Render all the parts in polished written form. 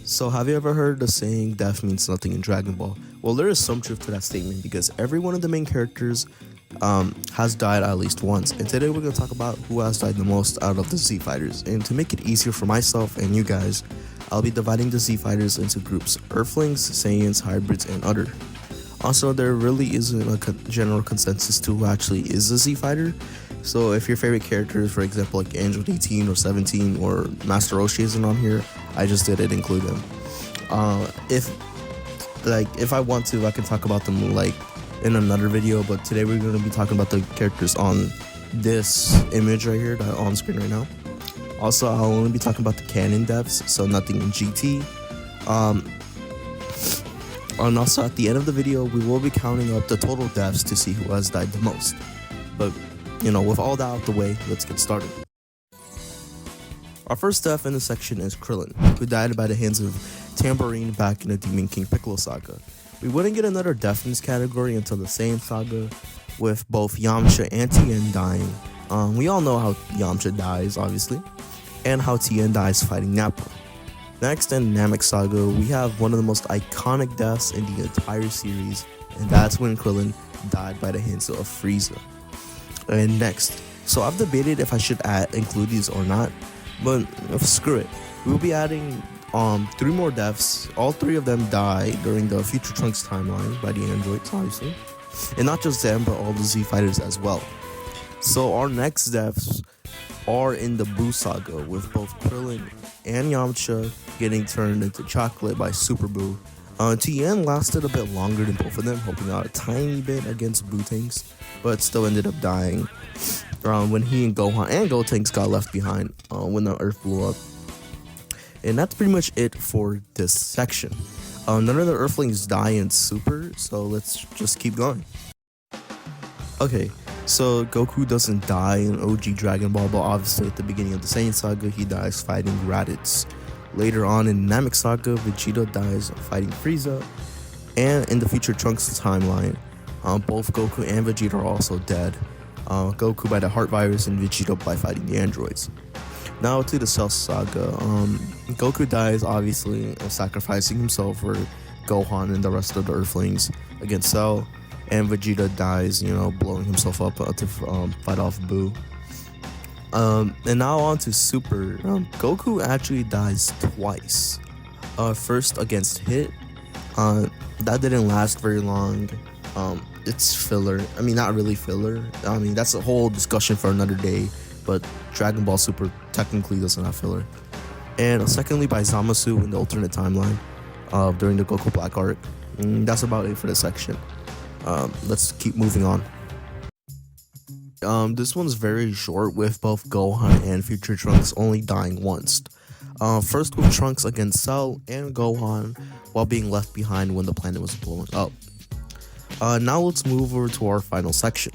So have you ever heard the saying death means nothing in Dragon Ball? Well, there is some truth to that statement because every one of the main characters has died at least once. And today we're going to talk about who has died the most out of the Z Fighters. And to make it easier for myself and you guys, I'll be dividing the Z Fighters into groups: Earthlings, Saiyans, Hybrids, and Other. Also, there really isn't a general consensus to who actually is a Z Fighter. So if your favorite characters, for example, like Angel 18 or 17 or Master Roshi isn't on here, I just didn't include them. If I want to, I can talk about them like in another video, but today we're going to be talking about the characters on this image right here, that on screen right now. Also, I'll only be talking about the canon deaths, so nothing in GT. And also at the end of the video, we will be counting up the total deaths to see who has died the most. But with all that out the way, let's get started. Our first death in the section is Krillin, who died by the hands of Tambourine back in the Demon King Piccolo saga. We wouldn't get another death in this category until the Saiyan saga, with both Yamcha and Tien dying. We all know how Yamcha dies, obviously, and how Tien dies fighting Nappa. Next in Namek saga, we have one of the most iconic deaths in the entire series, and that's when Krillin died by the hands of Frieza. And next, so I've debated if I should include these or not, but screw it. We'll be adding 3 more deaths. All 3 of them die during the Future Trunks timeline by the androids, obviously, and not just them, but all the Z Fighters as well. So our next deaths are in the Buu saga, with both Krillin and Yamcha getting turned into chocolate by Super Buu. Tien lasted a bit longer than both of them, helping out a tiny bit against Bootanks, but still ended up dying when he and Gohan and Gotenks got left behind when the Earth blew up. And that's pretty much it for this section. None of the Earthlings die in Super, so let's just keep going. Okay, so Goku doesn't die in OG Dragon Ball, but obviously at the beginning of the Saiyan saga, he dies fighting Raditz. Later on in Namek saga, Vegeta dies fighting Frieza, and in the Future Trunks timeline, both Goku and Vegeta are also dead. Goku by the heart virus and Vegeta by fighting the androids. Now to the Cell saga. Goku dies, obviously, sacrificing himself for Gohan and the rest of the Earthlings against Cell, and Vegeta dies, blowing himself up to fight off Buu. And now on to Super. Goku actually dies twice. First against Hit. That didn't last very long. It's filler. I mean, not really filler. I mean, that's a whole discussion for another day. But Dragon Ball Super technically doesn't have filler. And secondly by Zamasu in the alternate timeline during the Goku Black arc. That's about it for this section. Let's keep moving on. This one's very short, with both Gohan and Future Trunks only dying once. First with Trunks against Cell and Gohan while being left behind when the planet was blowing up. Now let's move over to our final section.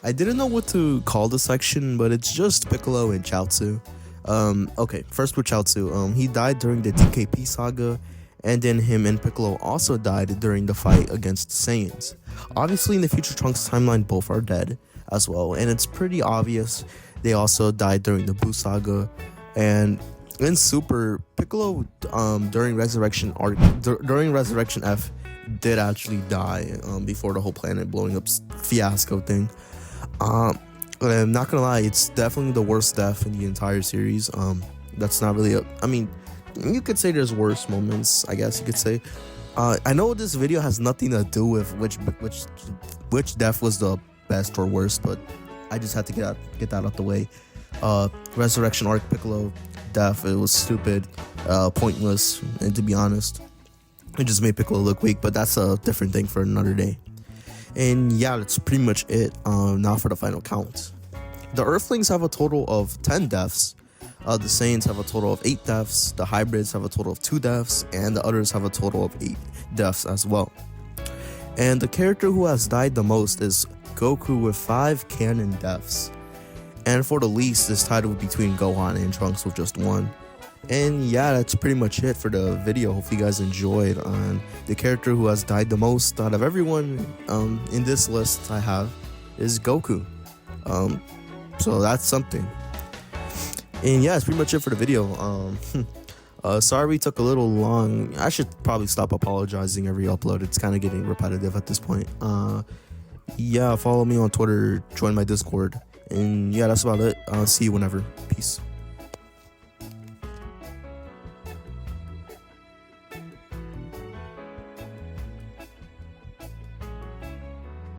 I didn't know what to call this section, but it's just Piccolo and Chatsu. Okay, first with Chatsu. He died during the DKP saga, and then him and Piccolo also died during the fight against the Saiyans. Obviously, in the Future Trunks timeline, both are dead as well, and it's pretty obvious they also died during the Buu saga. And in Super, Piccolo during Resurrection F did actually die before the whole planet blowing up fiasco thing. I'm not gonna lie, it's definitely the worst death in the entire series. That's not really I mean, you could say there's worse moments, I guess you could say. I know this video has nothing to do with which death was the best or worst, but I just had to get that out the way. Resurrection arc Piccolo death, it was stupid, pointless, and to be honest, it just made Piccolo look weak, but that's a different thing for another day. And yeah, that's pretty much it. Now for the final count. The Earthlings have a total of 10 deaths. The Saiyans have a total of 8 deaths. The Hybrids have a total of 2 deaths. And the Others have a total of 8 deaths as well. And the character who has died the most is Goku with 5 canon deaths. And for the least is tied between Gohan and Trunks with just 1. And yeah, that's pretty much it for the video. Hopefully you guys enjoyed. The character who has died the most out of everyone in this list I have is Goku. So that's something. And yeah, that's pretty much it for the video. Sorry we took a little long. I should probably stop apologizing every upload. It's kind of getting repetitive at this point. Yeah, follow me on Twitter, join my Discord, and yeah, that's about it. See you whenever. Peace.